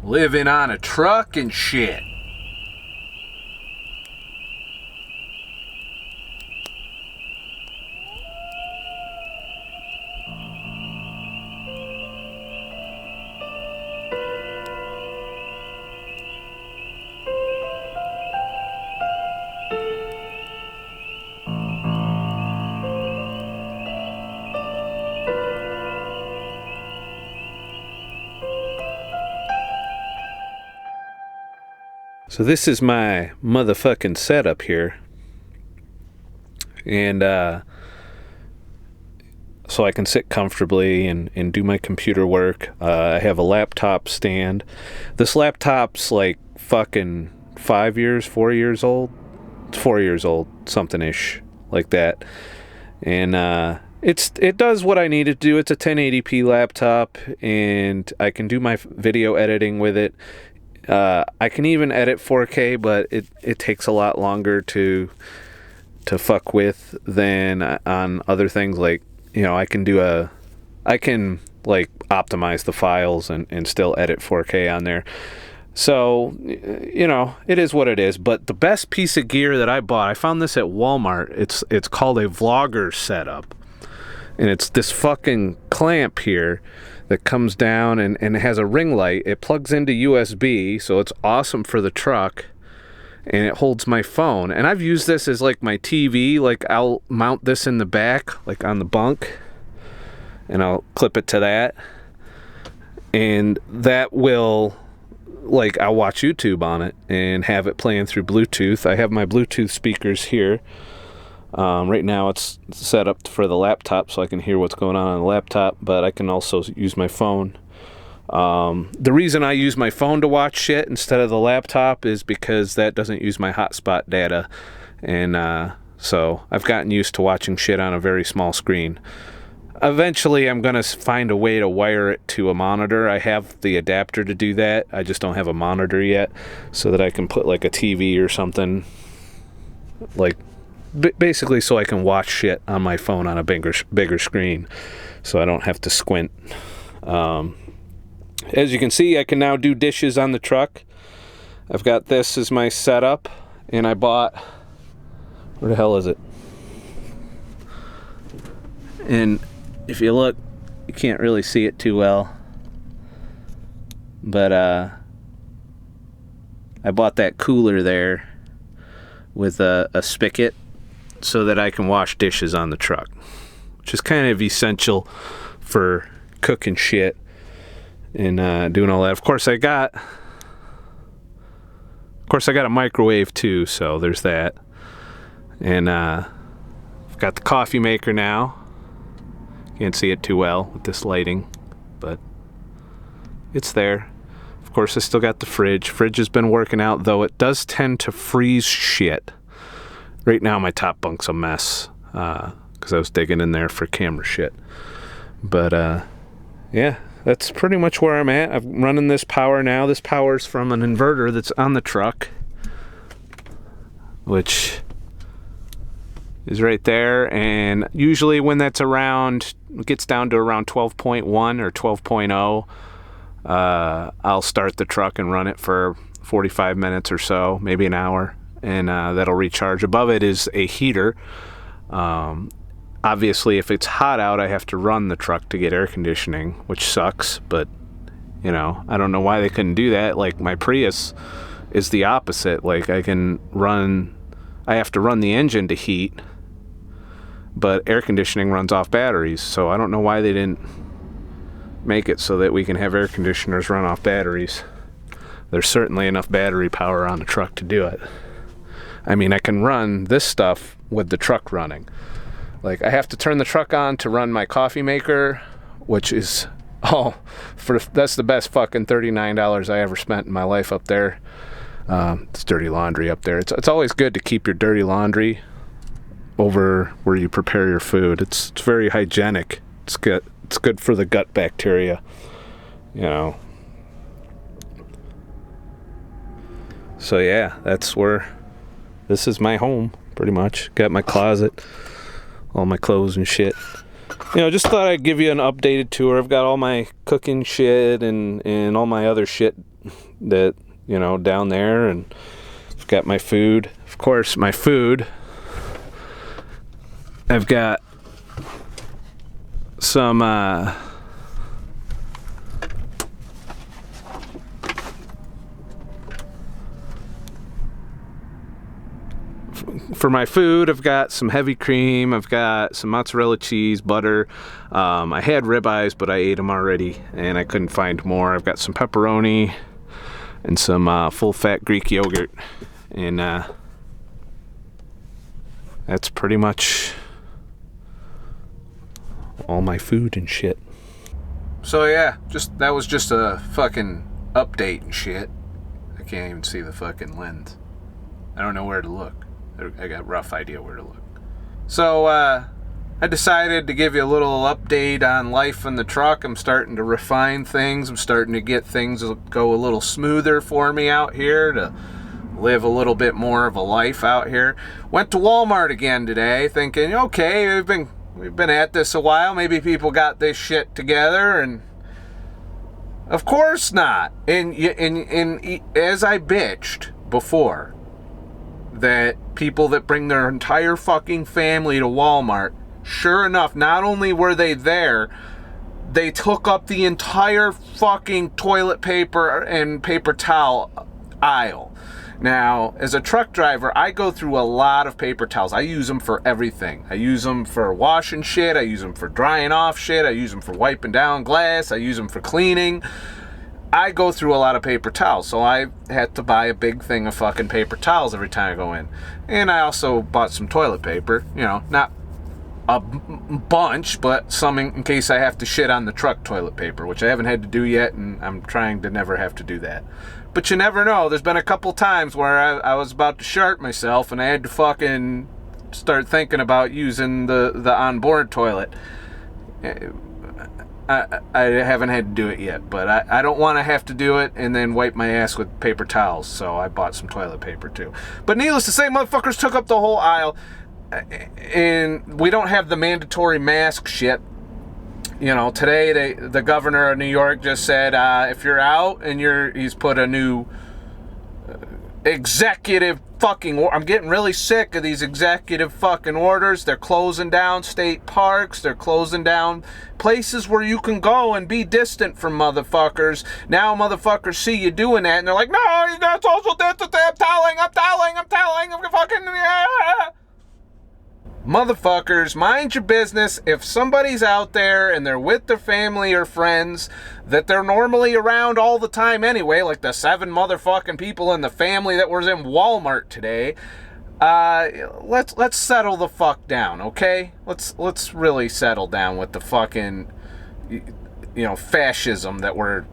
living on a truck and shit. So this is my motherfucking setup here. And so I can sit comfortably and do my computer work. I have a laptop stand. This laptop's like fucking 4 years old. It's 4 years old, something-ish like that. And it does what I need it to do. It's a 1080p laptop, and I can do my video editing with it. I can even edit 4K, but it takes a lot longer to fuck with than on other things. Like, you know, I can like optimize the files and still edit 4K on there. So, you know, it is what it is. But the best piece of gear that I bought, I found this at Walmart. It's called a vlogger setup. And it's this fucking clamp here that comes down and it has a ring light. It plugs into USB, so it's awesome for the truck. And it holds my phone. And I've used this as like my TV. Like, I'll mount this in the back, like on the bunk, and I'll clip it to that. And that will, like, I'll watch YouTube on it and have it playing through Bluetooth. I have my Bluetooth speakers here. Right now it's set up for the laptop so I can hear what's going on the laptop, but I can also use my phone. The reason I use my phone to watch shit instead of the laptop is because that doesn't use my hotspot data, and so I've gotten used to watching shit on a very small screen. Eventually I'm going to find a way to wire it to a monitor. I have the adapter to do that. I just don't have a monitor yet, so that I can put like a TV or something, like basically so I can watch shit on my phone on a bigger screen, so I don't have to squint. As you can see, I can now do dishes on the truck. I've got this as my setup, and I bought, where the hell is it? And if you look, you can't really see it too well, but I bought that cooler there with a spigot so that I can wash dishes on the truck, which is kind of essential for cooking shit and doing all that. Of course I got a microwave too, so there's that. And I've got the coffee maker now. Can't see it too well with this lighting, but it's there. Of course, I still got the fridge. Fridge has been working out, though it does tend to freeze shit. Right now my top bunk's a mess, because I was digging in there for camera shit. But yeah, that's pretty much where I'm at. I'm running this power now. This power's from an inverter that's on the truck, which is right there. And usually when that's around, it gets down to around 12.1 or 12.0, I'll start the truck and run it for 45 minutes or so, maybe an hour, and that'll recharge. Above it is a heater. Obviously, if it's hot out, I have to run the truck to get air conditioning, which sucks, but, you know, I don't know why they couldn't do that. Like, my Prius is the opposite. Like, I have to run the engine to heat, but air conditioning runs off batteries, so I don't know why they didn't make it so that we can have air conditioners run off batteries. There's certainly enough battery power on the truck to do it. I mean, I can run this stuff with the truck running. Like, I have to turn the truck on to run my coffee maker, which is, that's the best fucking $39 I ever spent in my life up there. It's dirty laundry up there. It's always good to keep your dirty laundry over where you prepare your food. It's very hygienic. It's good for the gut bacteria, you know. So yeah, this is my home, pretty much. Got my closet, all my clothes and shit. You know, just thought I'd give you an updated tour. I've got all my cooking shit and all my other shit that, down there, and I've got my food. Of course, my food, I've got some for my food, I've got some heavy cream, I've got some mozzarella cheese, butter. I had ribeyes, but I ate them already, and I couldn't find more. I've got some pepperoni and some full-fat Greek yogurt, and that's pretty much all my food and shit. So yeah, that was just a fucking update and shit. I can't even see the fucking lens. I don't know where to look. I got a rough idea where to look. So I decided to give you a little update on life in the truck. I'm starting to refine things. I'm starting to get things to go a little smoother for me out here, to live a little bit more of a life out here. Went to Walmart again today, thinking, okay, we've been at this a while. Maybe people got this shit together, and of course not. And as I bitched before, that people that bring their entire fucking family to Walmart, sure enough, not only were they there, they took up the entire fucking toilet paper and paper towel aisle. Now, as a truck driver, I go through a lot of paper towels. I use them for everything. I use them for washing shit. I use them for drying off shit. I use them for wiping down glass. I use them for cleaning. I go through a lot of paper towels, so I had to buy a big thing of fucking paper towels every time I go in. And I also bought some toilet paper, not a bunch, but some in case I have to shit on the truck toilet paper, which I haven't had to do yet, and I'm trying to never have to do that. But you never know. There's been a couple times where I was about to shart myself, and I had to fucking start thinking about using the onboard toilet. I haven't had to do it yet, but I don't want to have to do it and then wipe my ass with paper towels, so I bought some toilet paper too. But needless to say, motherfuckers took up the whole aisle, and we don't have the mandatory mask shit. Today the governor of New York just said, if you're out and he's put a new executive fucking I'm getting really sick of these executive fucking orders. They're closing down state parks. They're closing down places where you can go and be distant from motherfuckers. Now motherfuckers see you doing that, and they're like, no, you're not social distancing. I'm telling, I'm fucking, yeah. Motherfuckers, mind your business. If somebody's out there and they're with their family or friends that they're normally around all the time anyway, like the 7 motherfucking people in the family that was in Walmart today, let's settle the fuck down, okay? Let's really settle down with the fucking fascism that we're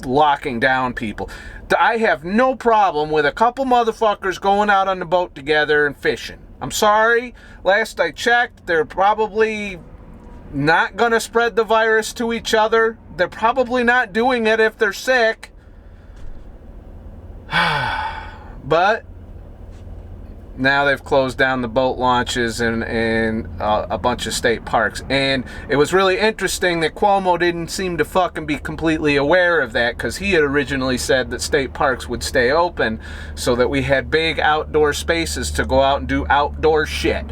locking down people. I have no problem with a couple motherfuckers going out on the boat together and fishing. I'm sorry, last I checked, they're probably not going to spread the virus to each other. They're probably not doing it if they're sick. But now they've closed down the boat launches and a bunch of state parks. And it was really interesting that Cuomo didn't seem to fucking be completely aware of that, because he had originally said that state parks would stay open so that we had big outdoor spaces to go out and do outdoor shit.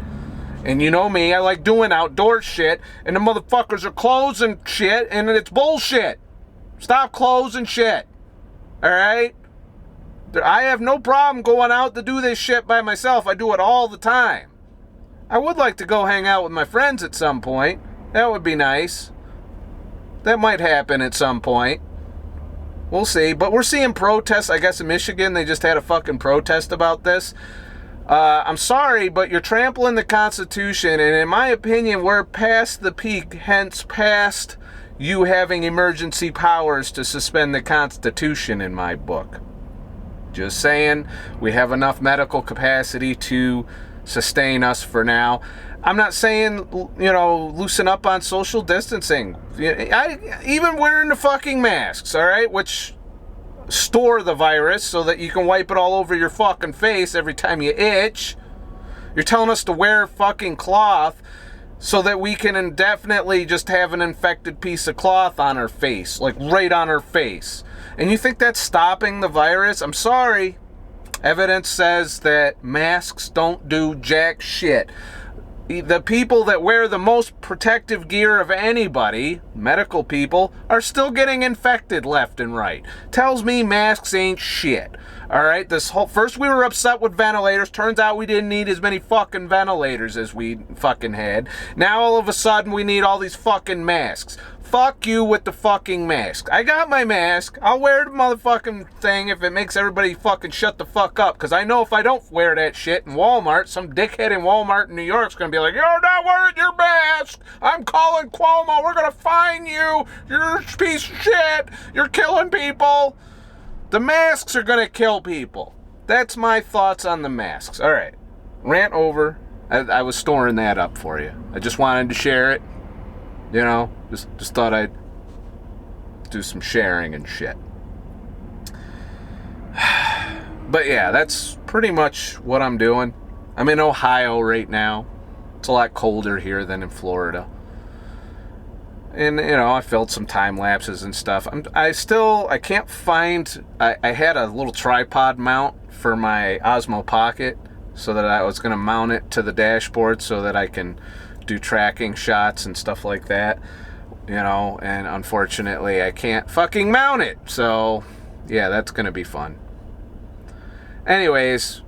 And you know me, I like doing outdoor shit, and the motherfuckers are closing shit, and it's bullshit. Stop closing shit. Alright? I have no problem going out to do this shit by myself. I do it all the time. I would like to go hang out with my friends at some point. That would be nice. That might happen at some point. We'll see. But we're seeing protests. I guess in Michigan they just had a fucking protest about this. I'm sorry, but you're trampling the Constitution, and in my opinion, we're past the peak, hence past you having emergency powers to suspend the Constitution in my book. Just saying, we have enough medical capacity to sustain us for now. I'm not saying, loosen up on social distancing. Even wearing the fucking masks, all right, which store the virus so that you can wipe it all over your fucking face every time you itch. You're telling us to wear fucking cloth so that we can indefinitely just have an infected piece of cloth on our face, like right on our face. And you think that's stopping the virus? I'm sorry. Evidence says that masks don't do jack shit. The people that wear the most protective gear of anybody, medical people, are still getting infected left and right. Tells me masks ain't shit. All right, first we were upset with ventilators. Turns out we didn't need as many fucking ventilators as we fucking had. Now all of a sudden we need all these fucking masks. Fuck you with the fucking mask. I got my mask. I'll wear the motherfucking thing if it makes everybody fucking shut the fuck up. Because I know if I don't wear that shit in Walmart, some dickhead in Walmart in New York's going to be like, you're not wearing your mask. I'm calling Cuomo. We're going to fine you. You're a piece of shit. You're killing people. The masks are going to kill people. That's my thoughts on the masks. All right. Rant over. I was storing that up for you. I just wanted to share it. You know, just thought I'd do some sharing and shit. But yeah, that's pretty much what I'm doing. I'm in Ohio right now. It's a lot colder here than in Florida. And, you know, I filmed some time lapses and stuff. I can't find, I had a little tripod mount for my Osmo Pocket so that I was going to mount it to the dashboard so that I can do tracking shots and stuff like that, you know, and unfortunately I can't fucking mount it. So, yeah, that's going to be fun. Anyways,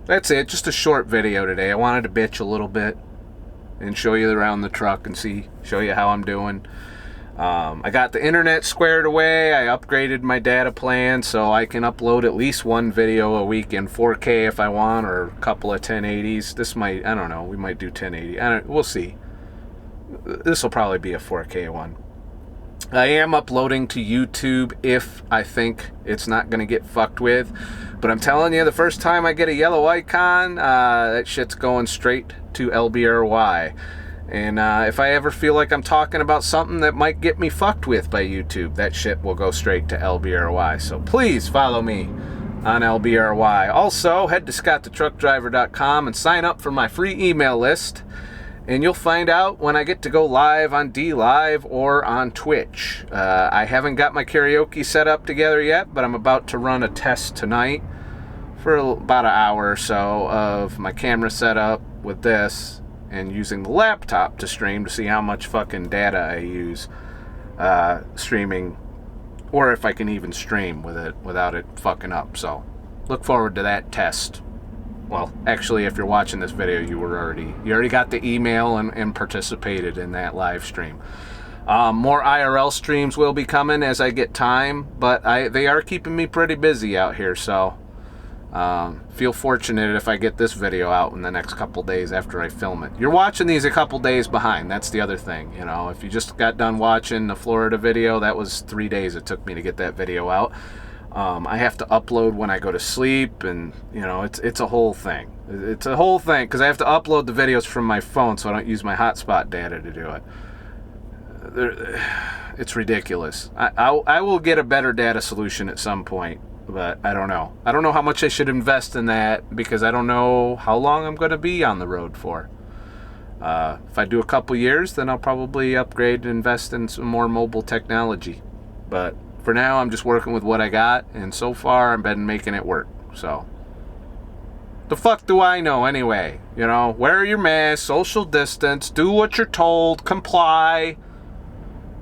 that's it. Just a short video today. I wanted to bitch a little bit and show you around the truck and show you how I'm doing. I got the internet squared away. I upgraded my data plan so I can upload at least one video a week in 4K if I want, or a couple of 1080s. This might, I don't know, we might do 1080. We'll see. This will probably be a 4K one. I am uploading to YouTube if I think it's not going to get fucked with. But I'm telling you, the first time I get a yellow icon, that shit's going straight to LBRY. And if I ever feel like I'm talking about something that might get me fucked with by YouTube, that shit will go straight to LBRY. So please follow me on LBRY. Also, head to ScottTheTruckDriver.com and sign up for my free email list. And you'll find out when I get to go live on DLive or on Twitch. I haven't got my karaoke set up together yet, but I'm about to run a test tonight for about an hour or so of my camera setup with this and using the laptop to stream to see how much fucking data I use streaming, or if I can even stream with it without it fucking up. So look forward to that test. Well, actually, if you're watching this video, you already got the email and participated in that live stream. More IRL streams will be coming as I get time, but they are keeping me pretty busy out here, so feel fortunate if I get this video out in the next couple days after I film it. You're watching these a couple days behind. That's the other thing, you know. If you just got done watching the Florida video, that was 3 days it took me to get that video out. I have to upload when I go to sleep, and you know, it's a whole thing. It's a whole thing because I have to upload the videos from my phone, so I don't use my hotspot data to do it. It's ridiculous. I will get a better data solution at some point, but I don't know. I don't know how much I should invest in that because I don't know how long I'm going to be on the road for. If I do a couple years, then I'll probably upgrade and invest in some more mobile technology. But for now, I'm just working with what I got, and so far, I've been making it work. So, the fuck do I know anyway? You know, wear your mask, social distance, do what you're told, comply,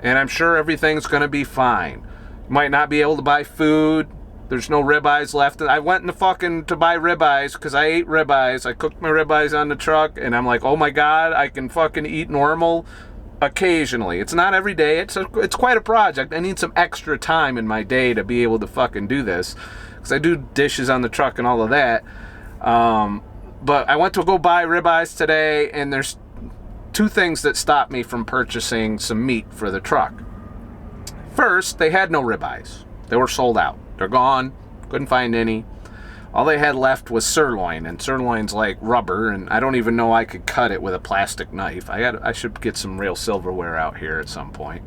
and I'm sure everything's going to be fine. You might not be able to buy food. There's no ribeyes left. I went to buy ribeyes because I ate ribeyes. I cooked my ribeyes on the truck, and I'm like, oh my God, I can fucking eat normal occasionally. It's not every day. It's quite a project. I need some extra time in my day to be able to fucking do this because I do dishes on the truck and all of that. But I went to go buy ribeyes today, and there's two things that stopped me from purchasing some meat for the truck. First, they had no ribeyes. They were sold out. They're gone. Couldn't find any. All they had left was sirloin, and sirloin's like rubber, and I don't even know I could cut it with a plastic knife. I should get some real silverware out here at some point.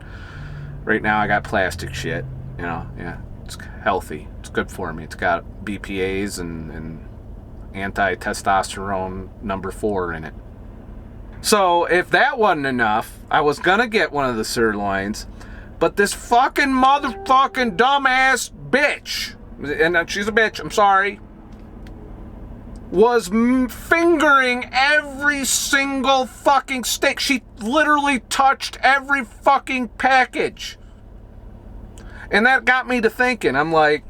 Right now I got plastic shit, you know. Yeah, it's healthy. It's good for me. It's got BPAs and anti-testosterone number 4 in it. So if that wasn't enough, I was gonna get one of the sirloins, But this fucking motherfucking dumbass bitch, and she's a bitch, I'm sorry, was fingering every single fucking stick. She literally touched every fucking package. And that got me to thinking. I'm like,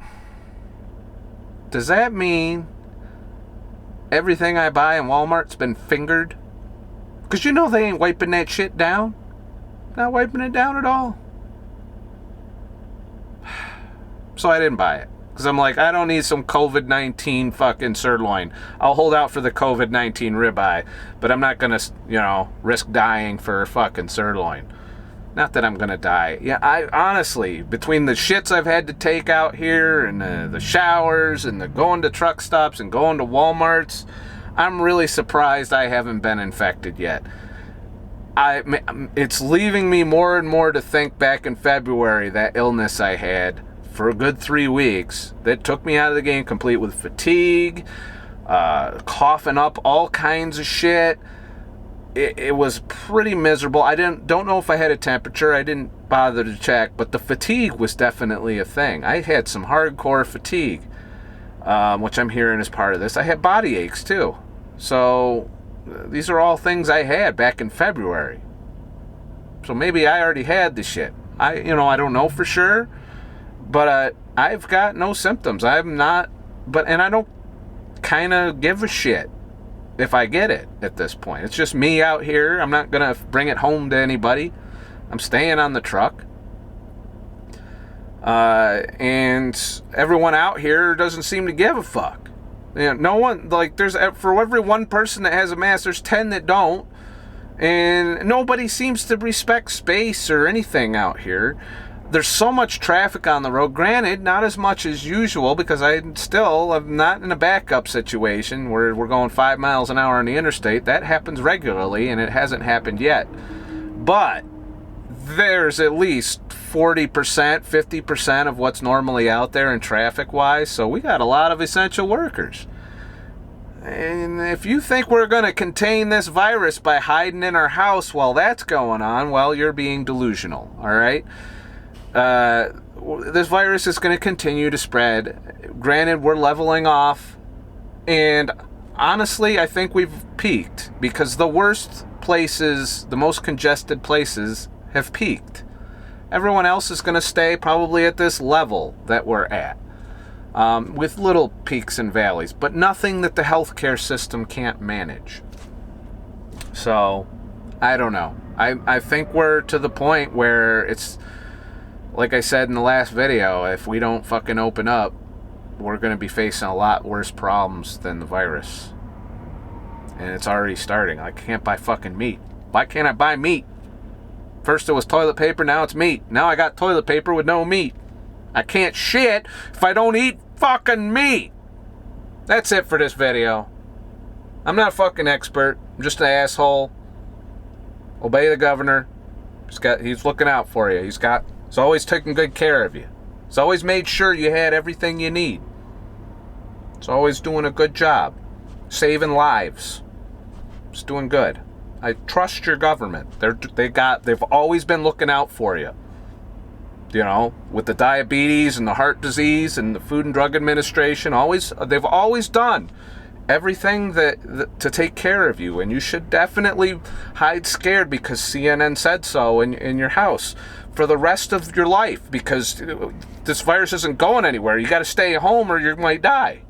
does that mean everything I buy in Walmart's been fingered? Because you know they ain't wiping that shit down. Not wiping it down at all. So I didn't buy it. Because I'm like, I don't need some COVID-19 fucking sirloin. I'll hold out for the COVID-19 ribeye. But I'm not going to, risk dying for fucking sirloin. Not that I'm going to die. Yeah, I honestly, between the shits I've had to take out here and the showers and the going to truck stops and going to Walmarts, I'm really surprised I haven't been infected yet. It's leaving me more and more to think back in February, that illness I had for a good 3 weeks that took me out of the game complete with fatigue, coughing up all kinds of shit. It was pretty miserable. I don't know if I had a temperature. I didn't bother to check, but the fatigue was definitely a thing. I had some hardcore fatigue, which I'm hearing is part of this. I had body aches too. So these are all things I had back in February. So maybe I already had the shit. I don't know for sure, but I've got no symptoms. I'm not, and I don't kind of give a shit if I get it at this point. It's just me out here. I'm not going to bring it home to anybody. I'm staying on the truck. And everyone out here doesn't seem to give a fuck. No one, for every one person that has a mask, there's 10 that don't. And nobody seems to respect space or anything out here. There's so much traffic on the road. Granted, not as much as usual, because I'm not in a backup situation where we're going 5 miles an hour on the interstate. That happens regularly, and it hasn't happened yet. But there's at least 40%, 50% of what's normally out there in traffic-wise, so we got a lot of essential workers. And if you think we're going to contain this virus by hiding in our house while that's going on, well, you're being delusional, all right? This virus is going to continue to spread. Granted, we're leveling off, and honestly, I think we've peaked, because the worst places, the most congested places, have peaked. Everyone else is going to stay probably at this level that we're at, with little peaks and valleys, but nothing that the healthcare system can't manage. So, I don't know. I think we're to the point where it's, like I said in the last video, if we don't fucking open up, we're going to be facing a lot worse problems than the virus. And it's already starting. I can't buy fucking meat. Why can't I buy meat? First it was toilet paper, now it's meat. Now I got toilet paper with no meat. I can't shit if I don't eat fucking meat. That's it for this video. I'm not a fucking expert. I'm just an asshole. Obey the governor. He's looking out for you. He's always taking good care of you. He's always made sure you had everything you need. He's always doing a good job. Saving lives. He's doing good. I trust your government. They've always been looking out for you. With the diabetes and the heart disease and the Food and Drug Administration, they've always done everything to take care of you, and you should definitely hide scared because CNN said so in your house for the rest of your life, because this virus isn't going anywhere. You got to stay home or you might die.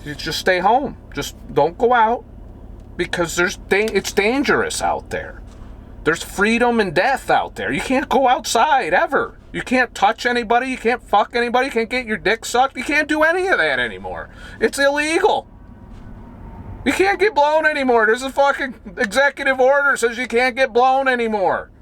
You just stay home. Just don't go out, because it's dangerous out there. There's freedom and death out there. You can't go outside ever. You can't touch anybody. You can't fuck anybody. You can't get your dick sucked. You can't do any of that anymore. It's illegal. You can't get blown anymore. There's a fucking executive order that says you can't get blown anymore.